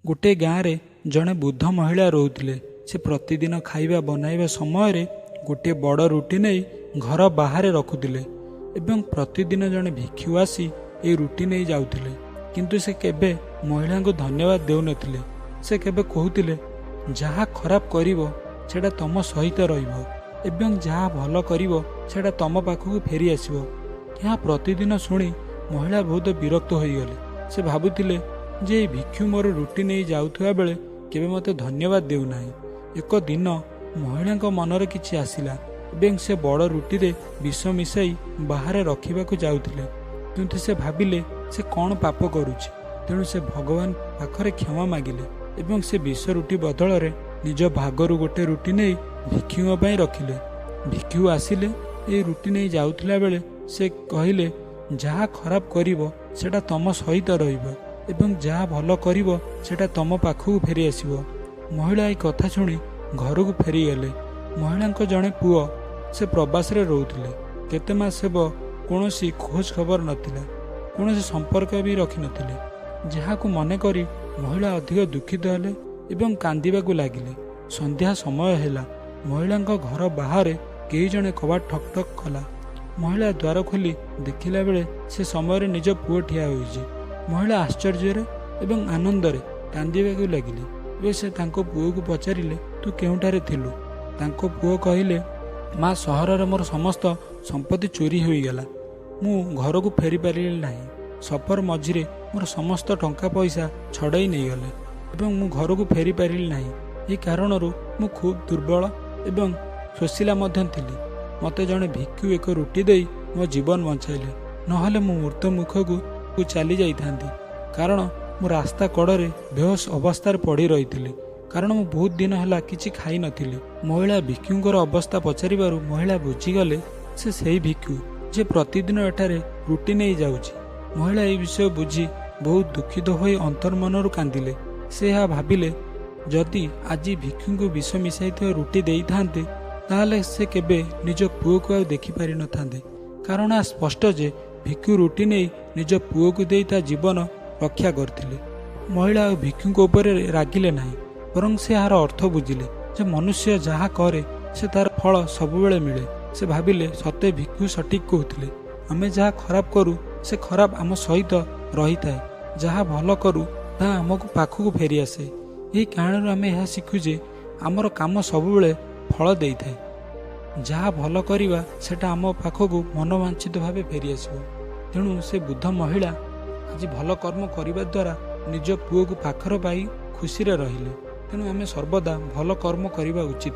गोटे गाँव रे जड़े बुद्ध महिला रोते। से प्रतिदिन खाଇବା बनाइबा समय गोटे बड़ रुटी नहीं घर बाहर रखुले एवं प्रतिदिन जड़े भिक्षु आसी ये रुटी नहीं जाउथिले। किंतु से केबे महिला को धन्यवाद देउनथिले। से केबे कहूतिले जहाँ खराब करिवो सेटा तम सहित रहिबो एवं जहाँ भल करिवो सेटा तम पाखक फेरी आसिबो। यहाँ प्रतिदिन शुणी महिला बहुत विरक्त होइगले। से भाबुतिले जे भिक्षु मोर रुटी नहीं जाउथुआ बेले केबे मते धन्यवाद देउनाही। एक दिन महिला मनरे किछि आसिला एवं से बड़ रुटी रे विष मिसाई बाहर रखिबाकू जाउथिले। किंतु से भाबिले से कौन पाप करुछि, तेणु से भगवान पाखरे क्षमा मागिले एवं से विष रुटी बदल रे निज भागरू गोटे रुटी नहीं भिक्षुओं ପାଇଁ रखिले। भिक्षु आसिले ए रुटी नहीं जाउथिला बेले से कहिले जहाँ खराब करिवो सेटा तम सहित रहिबो एवं जहाँ भल करिवो सेटा तम पाखକୁ फेरी आसिबो। महिला ए कथा शुणी घर को फेरी गले। महिला जड़े पुओ से प्रवास रे रोउथिले। केते मास हेबो कोनोसी खोज खबर नथिला, कोनोसी संपर्क भी रखि नथिले। जहाकू मने करी महिला अधिक दुखित हेले एवं कांदिबाकू लागिले। संध्या समय हैला। महिला घर बाहर कई जने कबाट ठक ठक कला। महिला द्वार खोली देखिला बेले से समय निज पुओ ठिया होइछि। महिला आश्चर्य एवं आनंदरे कांदिबाकू लागिले। वे से तांको पुओ को पचारिले तू केउठारे थिलु। तांको पुओ कहिले माँ सहर रे मोर समस्त संपत्ति चोरी होईगला। मु घर को फेरी पारिली नाही। सफर मझिरे मोर समस्त टंका पैसा छड़ाई नहीं गले एवं मु घर को फेरी पारिली नाही। ये कारणरू मु खूब दुर्बल एवं शोषिला मध्यम थिली। मते जड़े भिक्षु एक रुटी देई मो जीवन बंचाइले, नहले मु मृत्यु मुखकू चली जाइथांती। कारण मु रास्ता कड़े बेहोश अवस्था पड़ी रही थी। कारण मु बहुत दिन है किसी खाई नथिली। महिला भिक्षुंकर अवस्था पचारिबारु महिला बुझीगले से सही भिक्षु जे प्रतिदिन एठारे रुटी नहीं जाउछि। महिला ए विषय बुझी बहुत दुखित होई अंतर्मनरु कांदिले। से यह भाबिले जदि आज भिक्षु को विष मिसाई रुटी देई थांते ताहले से केबे निज पुओ को आ देखि पारि न थांते। कारण आ स्पष्ट जे भिक्षु रुटी नहीं निज पुओ को देई ता जीवन रक्षा करथिले। महिला भिक्षु को ऊपर रागिले नहीं, बरं से यार अर्थ बुझिले जे मनुष्य जहाँ करे से तार फल सबुबेले मिले। से भाबिले सते भिक्षु सठिक कहूथिले। आमे जहाँ खराब करू से खराब आम सहित रही थाए, जहाँ भल करू ता आमको पाखକୁ फेरी आसे। यही कहानी आमे यह शिखु जे आमर काम सबुबेले फल देई थाए। जहाँ भल करिवा सेटा आम पाखକୁ मनोवांछित भावे फेरी आसिबो। तेणु से बुद्ध महिला आज भल कर्म करने द्वारा निज पुओ को पाखर पाई खुशी रे रहिले। तेणु आमे सर्वदा भल कर्म करवा उचित।